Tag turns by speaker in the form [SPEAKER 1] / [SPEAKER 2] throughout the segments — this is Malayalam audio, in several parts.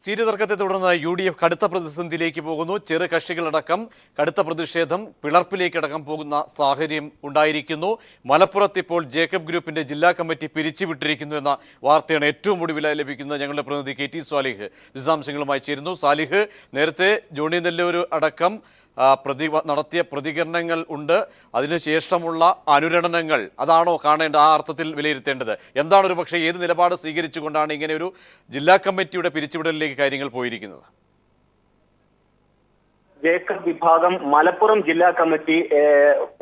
[SPEAKER 1] സീറ്റ് തർക്കത്തെ തുടർന്ന് UDF കടുത്ത പ്രതിസന്ധിയിലേക്ക് പോകുന്നു. ചെറു കക്ഷികളടക്കം കടുത്ത പ്രതിഷേധം പിളർപ്പിലേക്കടക്കം പോകുന്ന സാഹചര്യം ഉണ്ടായിരിക്കുന്നു. മലപ്പുറത്ത് ഇപ്പോൾ ജേക്കബ് ഗ്രൂപ്പിന്റെ ജില്ലാ കമ്മിറ്റി പിരിച്ചുവിട്ടിരിക്കുന്നു എന്ന വാർത്തയാണ് ഏറ്റവും ഒടുവിൽ ലഭിക്കുന്നത്. ഞങ്ങളുടെ പ്രതിനിധി KT സാലിഹ് വിശദാംശങ്ങളുമായി ചേരുന്നു. സാലിഹ്, നേരത്തെ ജോണി നെല്ലൂർ അടക്കം നടത്തിയ പ്രതികരണങ്ങൾ ഉണ്ട്, അതിനുശേഷമുള്ള അനുരണനങ്ങൾ അതാണോ കാണേണ്ട, ആ അർത്ഥത്തിൽ വിലയിരുത്തേണ്ടത് എന്താണ്? ഒരു പക്ഷേ ഏത് നിലപാട് സ്വീകരിച്ചുകൊണ്ടാണ് ഇങ്ങനെ ഒരു ജില്ലാ കമ്മിറ്റിയുടെ പിരിച്ചുവിടലിലേക്ക് കാര്യങ്ങൾ പോയിരിക്കുന്നത്?
[SPEAKER 2] ജേക്കബ് വിഭാഗം മലപ്പുറം ജില്ലാ കമ്മിറ്റി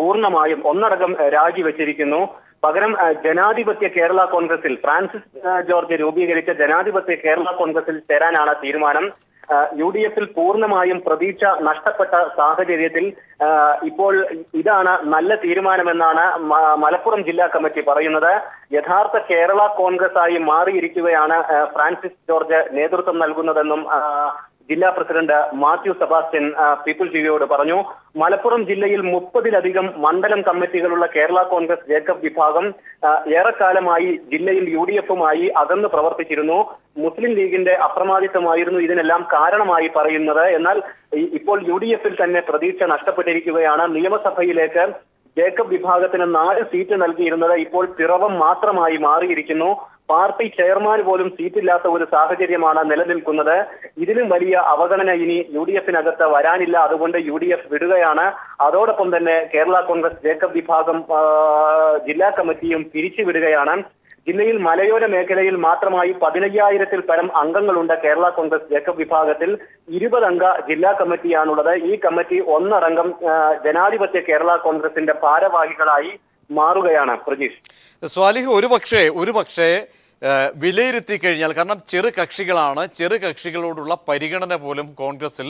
[SPEAKER 2] പൂർണ്ണമായും ഒന്നടങ്കം രാജിവെച്ചിരിക്കുന്നു. പകരം ജനാധിപത്യ കേരള കോൺഗ്രസിൽ ഫ്രാൻസിസ് ജോർജ് രൂപീകരിച്ച ജനാധിപത്യ കേരള കോൺഗ്രസിൽ ചേരാനാണ് തീരുമാനം. UDF പൂർണ്ണമായും പ്രതീക്ഷ നഷ്ടപ്പെട്ട സാഹചര്യത്തിൽ ഇപ്പോൾ ഇതാണ് നല്ല തീരുമാനമെന്നാണ് മലപ്പുറം ജില്ലാ കമ്മിറ്റി പറയുന്നത്. യഥാർത്ഥ കേരള കോൺഗ്രസ് ആയി മാറിയിരിക്കുകയാണ് ഫ്രാൻസിസ് ജോർജ് നേതൃത്വം നൽകുന്നതെന്നും ജില്ലാ പ്രസിഡന്റ് മാത്യു സെബാസ്റ്റ്യൻ പീപ്പിൾ ടിവിയോട് പറഞ്ഞു. മലപ്പുറം ജില്ലയിൽ 30-ലധികം മണ്ഡലം കമ്മിറ്റികളുള്ള കേരള കോൺഗ്രസ് ജേക്കബ് വിഭാഗം ഏറെക്കാലമായി ജില്ലയിൽ UDFുമായി അകന്നു പ്രവർത്തിച്ചിരുന്നു. മുസ്ലിം ലീഗിന്റെ അപ്രമാദിത്വമായിരുന്നു ഇതിനെല്ലാം കാരണമായി പറയുന്നത്. എന്നാൽ ഇപ്പോൾ UDFിൽ തന്നെ പ്രതീക്ഷ നഷ്ടപ്പെട്ടിരിക്കുകയാണ്. നിയമസഭയിലേക്ക് ജേക്കബ് വിഭാഗത്തിന് 4 സീറ്റ് നൽകിയിരുന്നത് ഇപ്പോൾ പിറവം മാത്രമായി മാറിയിരിക്കുന്നു. പാർട്ടി ചെയർമാൻ പോലും സീറ്റില്ലാത്ത ഒരു സാഹചര്യമാണ് നിലനിൽക്കുന്നത്. ഇതിലും വലിയ അവഗണന ഇനി UDFിനകത്ത് വരാനില്ല. അതുകൊണ്ട് UDF വിടുകയാണ്. അതോടൊപ്പം തന്നെ കേരള കോൺഗ്രസ് ജേക്കബ് വിഭാഗം ജില്ലാ കമ്മിറ്റിയും പിരിച്ചുവിടുകയാണ്. ജില്ലയിൽ മലയോര മേഖലയിൽ മാത്രമായി 15,000-ൽ പരം അംഗങ്ങളുണ്ട്. കേരള കോൺഗ്രസ് ജേക്കബ് വിഭാഗത്തിൽ 20 അംഗ ജില്ലാ കമ്മിറ്റിയാണുള്ളത്. ഈ കമ്മിറ്റി ഒന്നടങ്കം ജനാധിപത്യ കേരള കോൺഗ്രസിന്റെ ഭാരവാഹികളായി മാറുകയാണ്. പ്രജീഷ്,
[SPEAKER 1] സ്വാലിഹ്, ഒരു പക്ഷേ വിലയിരുത്തി കഴിഞ്ഞാൽ, കാരണം ചെറു കക്ഷികളാണ്, ചെറു കക്ഷികളോടുള്ള പരിഗണന പോലും കോൺഗ്രസിൽ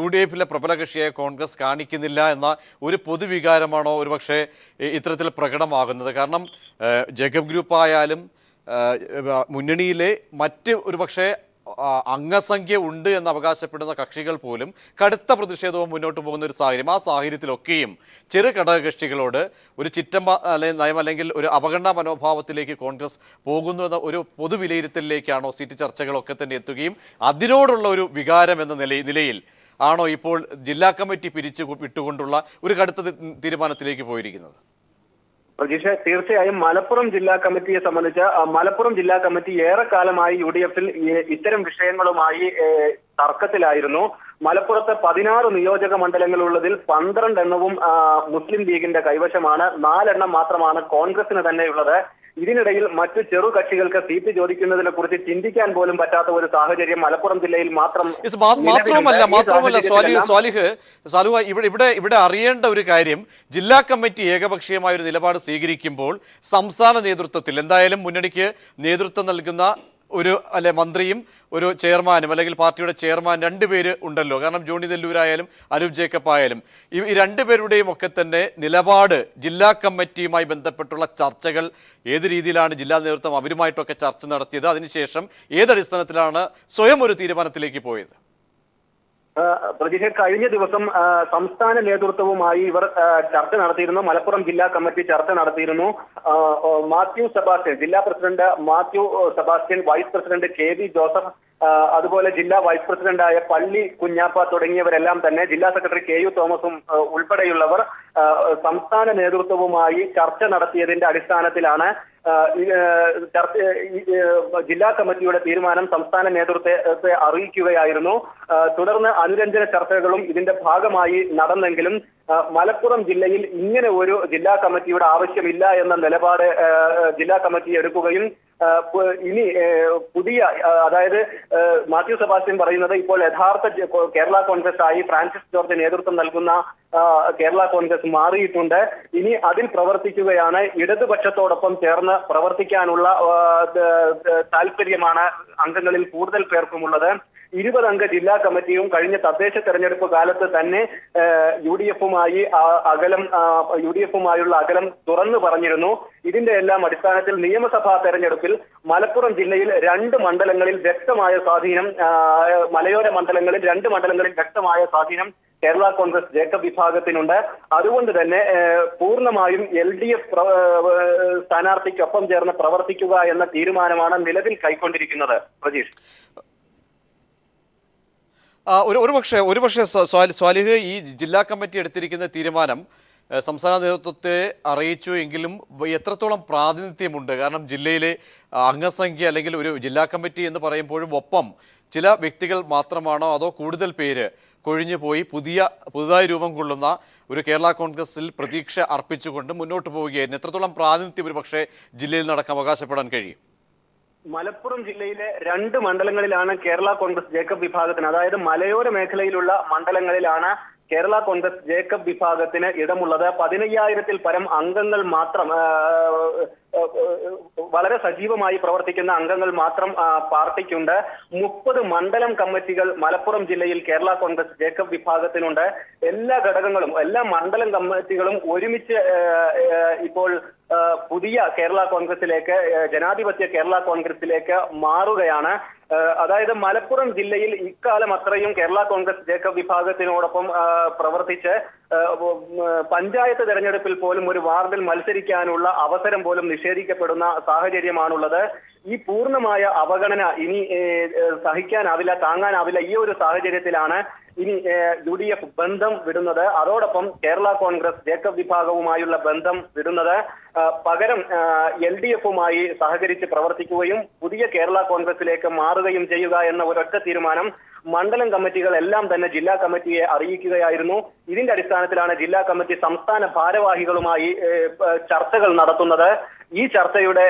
[SPEAKER 1] UDFിലെ പ്രബല കക്ഷിയായ കോൺഗ്രസ് കാണിക്കുന്നില്ല എന്ന ഒരു പൊതുവികാരമാണോ ഒരു പക്ഷേ ഇത്തരത്തിൽ പ്രകടമാകുന്നത്? കാരണം ജേക്കബ് ഗ്രൂപ്പായാലും മുന്നണിയിലെ മറ്റ് ഒരു പക്ഷേ അംഗസംഖ്യ ഉണ്ട് എന്ന് അവകാശപ്പെടുന്ന കക്ഷികൾ പോലും കടുത്ത പ്രതിഷേധവും മുന്നോട്ട് പോകുന്ന ഒരു സാഹചര്യം. ആ സാഹചര്യത്തിലൊക്കെയും ചെറു ഘടകകക്ഷികളോട് ഒരു നയം അല്ലെങ്കിൽ ഒരു അവഗണനാ മനോഭാവത്തിലേക്ക് കോൺഗ്രസ് പോകുന്നു എന്ന ഒരു പൊതുവിലയിരുത്തലിലേക്കാണോ സീറ്റ് ചർച്ചകളൊക്കെ തന്നെ എത്തുകയും അതിനോടുള്ള ഒരു വികാരം എന്ന നിലയിൽ ആണോ ഇപ്പോൾ ജില്ലാ കമ്മിറ്റി വിട്ടുകൊണ്ടുള്ള ഒരു കടുത്ത തീരുമാനത്തിലേക്ക് പോയിരിക്കുന്നത്?
[SPEAKER 2] പ്രജീഷ്, തീർച്ചയായും മലപ്പുറം ജില്ലാ കമ്മിറ്റിയെ സംബന്ധിച്ച് മലപ്പുറം ജില്ലാ കമ്മിറ്റി ഏറെക്കാലമായി UDFിൽ ഇത്തരം വിഷയങ്ങളുമായി തർക്കത്തിലായിരുന്നു. മലപ്പുറത്ത് 16 നിയോജക മണ്ഡലങ്ങളുള്ളതിൽ 12 എണ്ണവും മുസ്ലിം ലീഗിന്റെ കൈവശമാണ്. 4 എണ്ണം മാത്രമാണ് കോൺഗ്രസിന് തന്നെയുള്ളത്. ഇതിനിടയിൽ മറ്റു ചെറു കക്ഷികൾക്ക് സീറ്റ് ചോദിക്കുന്നതിനെ കുറിച്ച് ചിന്തിക്കാൻ പോലും പറ്റാത്ത ഒരു സാഹചര്യം മലപ്പുറം ജില്ലയിൽ
[SPEAKER 1] മാത്രമല്ല സാലുഹ, ഇവിടെ അറിയേണ്ട ഒരു കാര്യം, ജില്ലാ കമ്മിറ്റി ഏകപക്ഷീയമായ ഒരു നിലപാട് സ്വീകരിക്കുമ്പോൾ സംസ്ഥാന നേതൃത്വത്തിൽ എന്തായാലും മുന്നണിക്ക് നേതൃത്വം നൽകുന്ന ഒരു മന്ത്രിയും ഒരു ചെയർമാനും അല്ലെങ്കിൽ പാർട്ടിയുടെ ചെയർമാൻ 2 പേര് ഉണ്ടല്ലോ. കാരണം ജോണി നെല്ലൂരായാലും അനൂപ് ജേക്കബ് ആയാലും ഈ 2 പേരുടെയും ഒക്കെ തന്നെ നിലപാട് ജില്ലാ കമ്മിറ്റിയുമായി ബന്ധപ്പെട്ടുള്ള ചർച്ചകൾ ഏത് രീതിയിലാണ് ജില്ലാ നേതൃത്വം അവരുമായിട്ടൊക്കെ ചർച്ച നടത്തിയത്? അതിനുശേഷം ഏതടിസ്ഥാനത്തിലാണ് സ്വയം ഒരു തീരുമാനത്തിലേക്ക് പോയത്?
[SPEAKER 2] പ്രതീക്ഷ, കഴിഞ്ഞ ദിവസം സംസ്ഥാന നേതൃത്വവുമായി ഇവർ ചർച്ച നടത്തിയിരുന്നു. മലപ്പുറം ജില്ലാ കമ്മിറ്റി ചർച്ച നടത്തിയിരുന്നു. മാത്യു സെബാസ്റ്റ്യൻ, ജില്ലാ president Mathew Sebastian, vice president KV Joseph, അതുപോലെ ജില്ലാ വൈസ് പ്രസിഡന്റായ പള്ളി കുഞ്ഞാപ്പ തുടങ്ങിയവരെല്ലാം തന്നെ, ജില്ലാ സെക്രട്ടറി KU തോമസും ഉൾപ്പെടെയുള്ളവർ സംസ്ഥാന നേതൃത്വവുമായി ചർച്ച നടത്തിയതിന്റെ അടിസ്ഥാനത്തിലാണ് ജില്ലാ കമ്മിറ്റിയുടെ തീരുമാനം സംസ്ഥാന നേതൃത്വത്തെ അറിയിക്കുകയായിരുന്നു. തുടർന്ന് അനുരഞ്ജന ചർച്ചകളും ഇതിന്റെ ഭാഗമായി നടന്നെങ്കിലും മലപ്പുറം ജില്ലയിൽ ഇങ്ങനെ ഒരു ജില്ലാ കമ്മിറ്റിയുടെ ആവശ്യമില്ല എന്ന നിലപാട് ജില്ലാ കമ്മിറ്റി എടുക്കുകയും ഇനി പുതിയ, അതായത് മാത്യു സെബാസ്റ്റ്യൻ പറയുന്നത് ഇപ്പോൾ യഥാർത്ഥ കേരള കോൺഗ്രസ് ആയി ഫ്രാൻസിസ് ജോർജ് നേതൃത്വം നൽകുന്ന കേരള കോൺഗ്രസ് മാറിയിട്ടുണ്ട്. ഇനി അതിൽ പ്രവർത്തിക്കുകയാണ്. ഇടതുപക്ഷത്തോടൊപ്പം ചേർന്ന് പ്രവർത്തിക്കാനുള്ള താല്പര്യമാണ് അംഗങ്ങളിൽ കൂടുതൽ പേർക്കുമുള്ളത്. 20 അംഗ ജില്ലാ കമ്മിറ്റിയും കഴിഞ്ഞ തദ്ദേശ തെരഞ്ഞെടുപ്പ് കാലത്ത് തന്നെ യുഡിഎഫുമായുള്ള അകലം തുറന്നു പറഞ്ഞിരുന്നു. ഇതിന്റെ എല്ലാം അടിസ്ഥാനത്തിൽ നിയമസഭാ തെരഞ്ഞെടുപ്പിൽ മലപ്പുറം ജില്ലയിൽ 2 മണ്ഡലങ്ങളിൽ വ്യക്തമായ സ്വാധീനം, മലയോര മണ്ഡലങ്ങളിൽ 2 മണ്ഡലങ്ങളിൽ വ്യക്തമായ സ്വാധീനം കേരള കോൺഗ്രസ് ജേക്കബ് വിഭാഗത്തിനുണ്ട്. അതുകൊണ്ട് തന്നെ പൂർണ്ണമായും LDF സ്ഥാനാർത്ഥിക്കൊപ്പം ചേർന്ന് പ്രവർത്തിക്കുക എന്ന തീരുമാനമാണ് നിലവിൽ കൈക്കൊണ്ടിരിക്കുന്നത്. പ്രജീഷ്,
[SPEAKER 1] ഒരുപക്ഷെ സ്വാലിഹ്, ഈ ജില്ലാ കമ്മിറ്റി എടുത്തിരിക്കുന്ന തീരുമാനം സംസ്ഥാന നേതൃത്വത്തെ അറിയിച്ചു എങ്കിലും എത്രത്തോളം പ്രാതിനിധ്യമുണ്ട്? കാരണം ജില്ലയിലെ അംഗസംഖ്യ അല്ലെങ്കിൽ ഒരു ജില്ലാ കമ്മിറ്റി എന്ന് പറയുമ്പോഴും ഒപ്പം ചില വ്യക്തികൾ മാത്രമാണോ അതോ കൂടുതൽ പേര് കൊഴിഞ്ഞു പോയി പുതുതായി രൂപം കൊള്ളുന്ന ഒരു കേരള കോൺഗ്രസിൽ പ്രതീക്ഷ അർപ്പിച്ചുകൊണ്ട് മുന്നോട്ട് പോവുകയായിരുന്നു? എത്രത്തോളം പ്രാതിനിധ്യം ഒരു പക്ഷേ ജില്ലയിൽ നടക്കാൻ അവകാശപ്പെടാൻ കഴിയും?
[SPEAKER 2] മലപ്പുറം ജില്ലയിലെ 2 മണ്ഡലങ്ങളിലാണ് കേരള കോൺഗ്രസ് ജേക്കബ് വിഭാഗത്തിന്, അതായത് മലയോര മേഖലയിലുള്ള മണ്ഡലങ്ങളിലാണ് കേരള കോൺഗ്രസ് ജേക്കബ് വിഭാഗത്തിന് ഇടമുള്ളത്. 15,000-ൽ പരം അംഗങ്ങൾ മാത്രം, വളരെ സജീവമായി പ്രവർത്തിക്കുന്ന അംഗങ്ങൾ മാത്രം പാർട്ടിക്കുണ്ട്. 30 മണ്ഡലം കമ്മിറ്റികൾ മലപ്പുറം ജില്ലയിൽ കേരള കോൺഗ്രസ് ജേക്കബ് വിഭാഗത്തിനുണ്ട്. എല്ലാ ഘടകങ്ങളും, എല്ലാ മണ്ഡലം കമ്മിറ്റികളും ഒരുമിച്ച് ഇപ്പോൾ പുതിയ കേരള കോൺഗ്രസിലേക്ക്, ജനാധിപത്യ കേരള കോൺഗ്രസിലേക്ക് മാറുകയാണ്. അതായത് മലപ്പുറം ജില്ലയിൽ ഇക്കാലം അത്രയും കേരള കോൺഗ്രസ് ജേക്കബ് വിഭാഗത്തിനോടൊപ്പം പ്രവർത്തിച്ച് പഞ്ചായത്ത് തെരഞ്ഞെടുപ്പിൽ പോലും ഒരു വാർഡിൽ മത്സരിക്കാനുള്ള അവസരം പോലും നിഷേധിക്കപ്പെടുന്ന സാഹചര്യമാണുള്ളത്. ഈ പൂർണ്ണമായ അവഗണന ഇനി സഹിക്കാനാവില്ല, താങ്ങാനാവില്ല. ഈ ഒരു സാഹചര്യത്തിലാണ് ഇനി UDF ബന്ധം വിടുന്നത്. അതോടൊപ്പം കേരള കോൺഗ്രസ് ജേക്കബ് വിഭാഗവുമായുള്ള ബന്ധം വിടുന്നത്. പകരം LDF-മായി സഹകരിച്ച് പ്രവർത്തിക്കുകയും പുതിയ കേരള കോൺഗ്രസിലേക്ക് മാറുകയും ചെയ്യുക എന്ന ഒരൊറ്റ തീരുമാനം മണ്ഡലം കമ്മിറ്റികൾ എല്ലാം തന്നെ ജില്ലാ കമ്മിറ്റിയെ അറിയിക്കുകയായിരുന്നു. ഇതിന്റെ അടിസ്ഥാനത്തിലാണ് ജില്ലാ കമ്മിറ്റി സംസ്ഥാന ഭാരവാഹികളുമായി ചർച്ചകൾ നടത്തുന്നത്. ഈ ചർച്ചയുടെ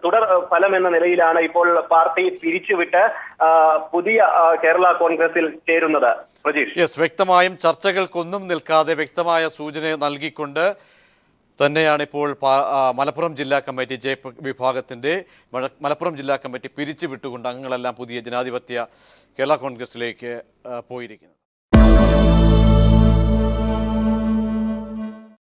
[SPEAKER 2] തുടർ ഫലം എന്ന നിലയിലാണ് ഇപ്പോൾ പാർട്ടി പിരിച്ചുവിട്ട് പുതിയ കേരള കോൺഗ്രസിൽ ചേരുന്നത്. പ്രജീഷ്,
[SPEAKER 1] യെസ്, വ്യക്തമായും ചർച്ചകൾക്കൊന്നും നിൽക്കാതെ വ്യക്തമായ സൂചന നൽകിക്കൊണ്ട് തന്നെയാണ് ഇപ്പോൾ മലപ്പുറം ജില്ലാ കമ്മിറ്റി വിഭാഗത്തിൻ്റെ മലപ്പുറം ജില്ലാ കമ്മിറ്റി പിരിച്ചുവിട്ടുകൊണ്ട് അംഗങ്ങളെല്ലാം പുതിയ ജനാധിപത്യ കേരള കോൺഗ്രസിലേക്ക് പോയിരിക്കുന്നത്.